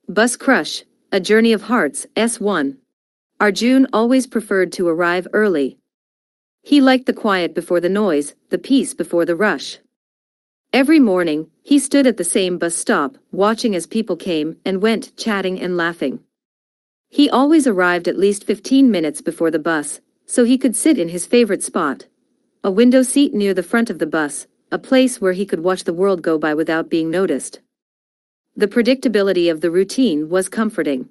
Bus Crush, A Journey of Hearts, S1. Arjun always preferred to arrive early. He liked the quiet before the noise, the peace before the rush. Every morning, he stood at the same bus stop, watching as people came and went, chatting and laughing. He always arrived at least 15 minutes before the bus, so he could sit in his favorite spot, a window seat near the front of the bus, a place where he could watch the world go by without being noticed. The predictability of the routine was comforting.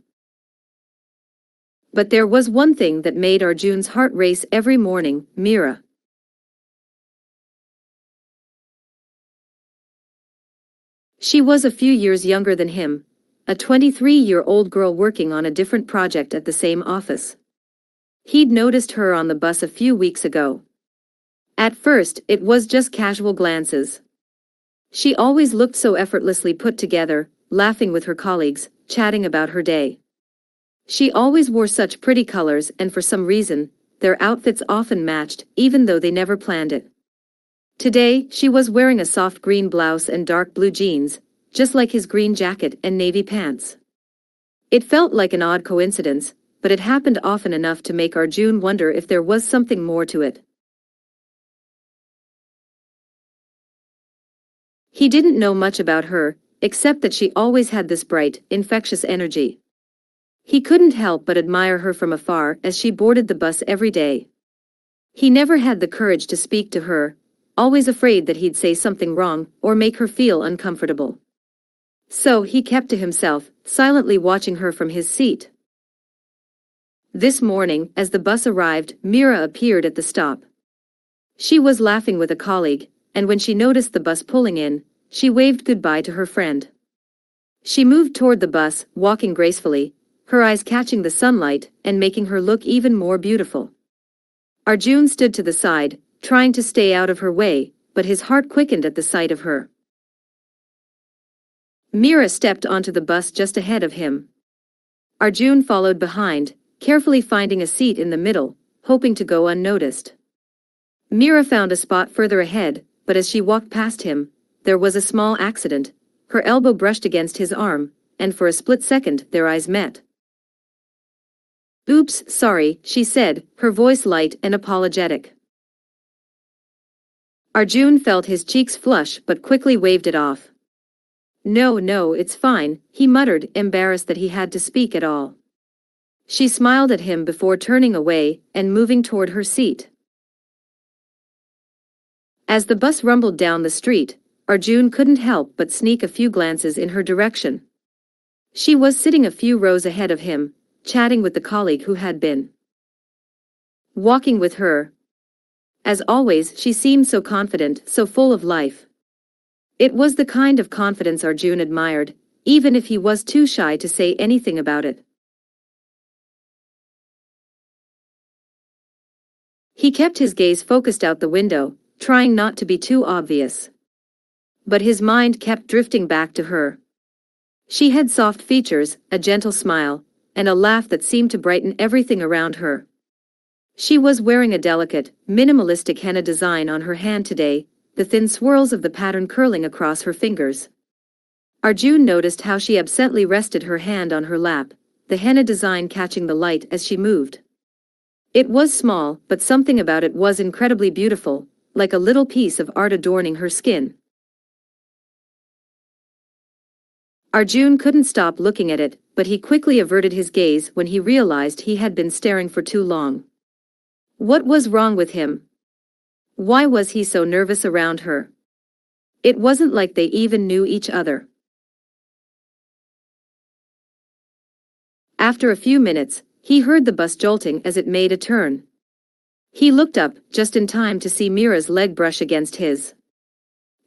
But there was one thing that made Arjun's heart race every morning: Mira. She was a few years younger than him, a 23-year-old girl working on a different project at the same office. He'd noticed her on the bus a few weeks ago. At first, it was just casual glances. She always looked so effortlessly put together, laughing with her colleagues, chatting about her day. She always wore such pretty colors, and for some reason, their outfits often matched, even though they never planned it. Today, she was wearing a soft green blouse and dark blue jeans, just like his green jacket and navy pants. It felt like an odd coincidence, but it happened often enough to make Arjun wonder if there was something more to it. He didn't know much about her, except that she always had this bright, infectious energy. He couldn't help but admire her from afar as she boarded the bus every day. He never had the courage to speak to her, always afraid that he'd say something wrong or make her feel uncomfortable. So he kept to himself, silently watching her from his seat. This morning, as the bus arrived, Mira appeared at the stop. She was laughing with a colleague, and when she noticed the bus pulling in, she waved goodbye to her friend. She moved toward the bus, walking gracefully, her eyes catching the sunlight and making her look even more beautiful. Arjun stood to the side, trying to stay out of her way, but his heart quickened at the sight of her. Mira stepped onto the bus just ahead of him. Arjun followed behind, carefully finding a seat in the middle, hoping to go unnoticed. Mira found a spot further ahead, but as she walked past him, there was a small accident. Her elbow brushed against his arm, and for a split second their eyes met. "Oops, sorry," she said, her voice light and apologetic. Arjun felt his cheeks flush but quickly waved it off. No, it's fine," he muttered, embarrassed that he had to speak at all. She smiled at him before turning away and moving toward her seat. As the bus rumbled down the street, Arjun couldn't help but sneak a few glances in her direction. She was sitting a few rows ahead of him, chatting with the colleague who had been walking with her. As always, she seemed so confident, so full of life. It was the kind of confidence Arjun admired, even if he was too shy to say anything about it. He kept his gaze focused out the window, trying not to be too obvious. But his mind kept drifting back to her. She had soft features, a gentle smile, and a laugh that seemed to brighten everything around her. She was wearing a delicate, minimalistic henna design on her hand today, the thin swirls of the pattern curling across her fingers. Arjun noticed how she absently rested her hand on her lap, the henna design catching the light as she moved. It was small, but something about it was incredibly beautiful, like a little piece of art adorning her skin. Arjun couldn't stop looking at it, but he quickly averted his gaze when he realized he had been staring for too long. What was wrong with him? Why was he so nervous around her? It wasn't like they even knew each other. After a few minutes, he heard the bus jolting as it made a turn. He looked up, just in time to see Mira's leg brush against his.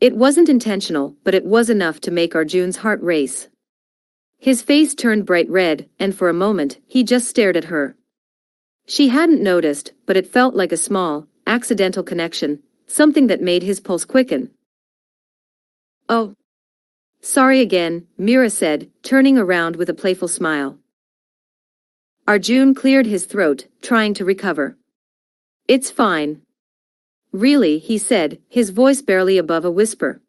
It wasn't intentional, but it was enough to make Arjun's heart race. His face turned bright red, and for a moment, he just stared at her. She hadn't noticed, but it felt like a small, accidental connection, something that made his pulse quicken. "Oh. Sorry again," Mira said, turning around with a playful smile. Arjun cleared his throat, trying to recover. "It's fine." "Really," he said, his voice barely above a whisper.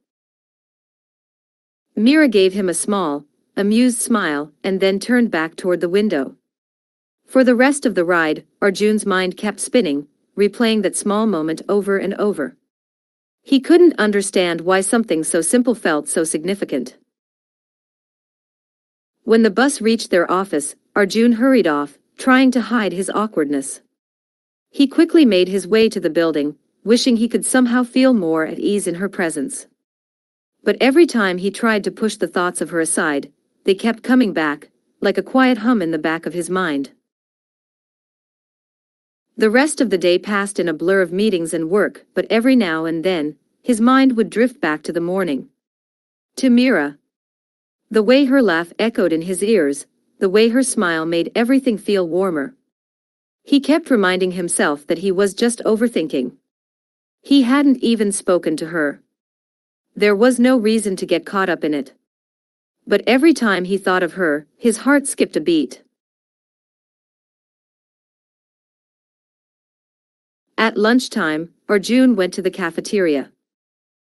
Mira gave him a small, amused smile, and then turned back toward the window. For the rest of the ride, Arjun's mind kept spinning, replaying that small moment over and over. He couldn't understand why something so simple felt so significant. When the bus reached their office, Arjun hurried off, trying to hide his awkwardness. He quickly made his way to the building, wishing he could somehow feel more at ease in her presence. But every time he tried to push the thoughts of her aside, they kept coming back, like a quiet hum in the back of his mind. The rest of the day passed in a blur of meetings and work, but every now and then, his mind would drift back to the morning. To Mira. The way her laugh echoed in his ears, the way her smile made everything feel warmer. He kept reminding himself that he was just overthinking. He hadn't even spoken to her. There was no reason to get caught up in it. But every time he thought of her, his heart skipped a beat. At lunchtime, Arjun went to the cafeteria.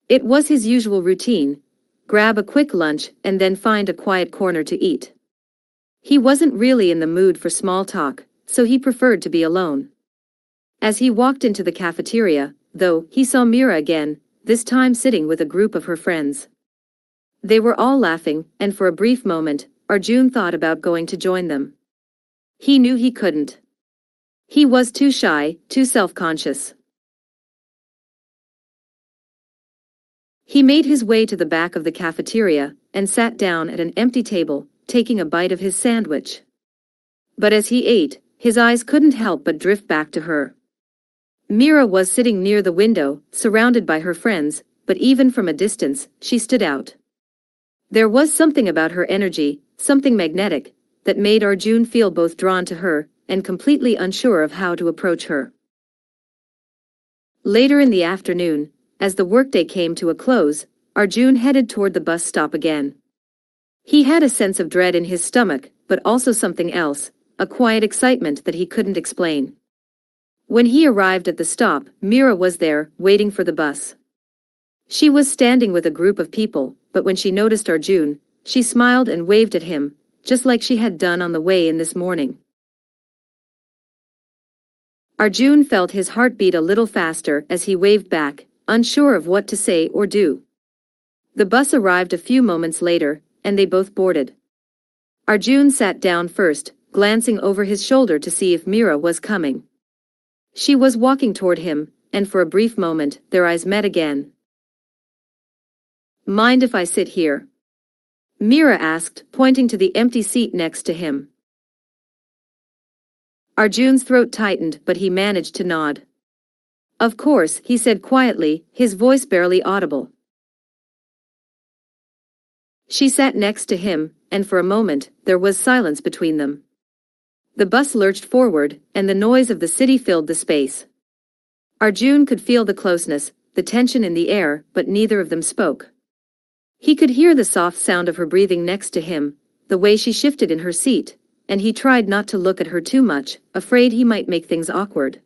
It was his usual routine: grab a quick lunch and then find a quiet corner to eat. He wasn't really in the mood for small talk, so he preferred to be alone. As he walked into the cafeteria, though, he saw Mira again, this time sitting with a group of her friends. They were all laughing, and for a brief moment, Arjun thought about going to join them. He knew he couldn't. He was too shy, too self-conscious. He made his way to the back of the cafeteria and sat down at an empty table, taking a bite of his sandwich. But as he ate, his eyes couldn't help but drift back to her. Mira was sitting near the window, surrounded by her friends, but even from a distance, she stood out. There was something about her energy, something magnetic, that made Arjun feel both drawn to her and completely unsure of how to approach her. Later in the afternoon, as the workday came to a close, Arjun headed toward the bus stop again. He had a sense of dread in his stomach, but also something else, a quiet excitement that he couldn't explain. When he arrived at the stop, Mira was there, waiting for the bus. She was standing with a group of people, but when she noticed Arjun, she smiled and waved at him, just like she had done on the way in this morning. Arjun felt his heart beat a little faster as he waved back, unsure of what to say or do. The bus arrived a few moments later, and they both boarded. Arjun sat down first, glancing over his shoulder to see if Mira was coming. She was walking toward him, and for a brief moment, their eyes met again. "Mind if I sit here?" Mira asked, pointing to the empty seat next to him. Arjun's throat tightened, but he managed to nod. "Of course," he said quietly, his voice barely audible. She sat next to him, and for a moment, there was silence between them. The bus lurched forward, and the noise of the city filled the space. Arjun could feel the closeness, the tension in the air, but neither of them spoke. He could hear the soft sound of her breathing next to him, the way she shifted in her seat, and he tried not to look at her too much, afraid he might make things awkward.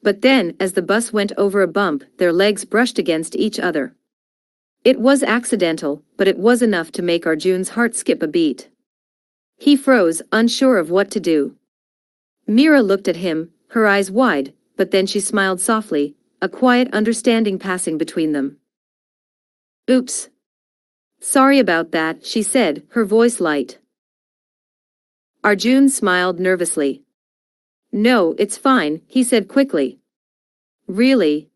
But then, as the bus went over a bump, their legs brushed against each other. It was accidental, but it was enough to make Arjun's heart skip a beat. He froze, unsure of what to do. Mira looked at him, her eyes wide, but then she smiled softly, a quiet understanding passing between them. "Oops. Sorry about that," she said, her voice light. Arjun smiled nervously. "No, it's fine," he said quickly. "Really?"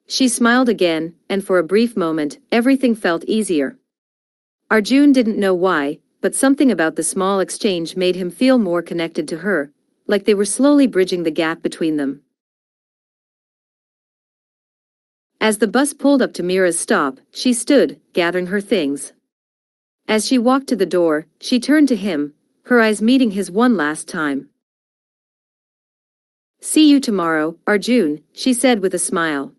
She smiled again, and for a brief moment, everything felt easier. Arjun didn't know why, but something about the small exchange made him feel more connected to her, like they were slowly bridging the gap between them. As the bus pulled up to Mira's stop, she stood, gathering her things. As she walked to the door, she turned to him, her eyes meeting his one last time. "See you tomorrow, Arjun," she said with a smile.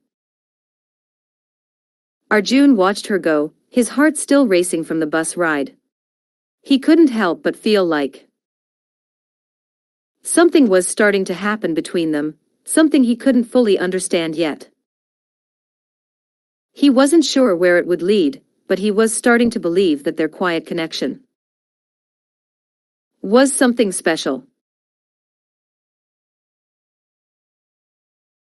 Arjun watched her go, his heart still racing from the bus ride. He couldn't help but feel like something was starting to happen between them, something he couldn't fully understand yet. He wasn't sure where it would lead, but he was starting to believe that their quiet connection was something special.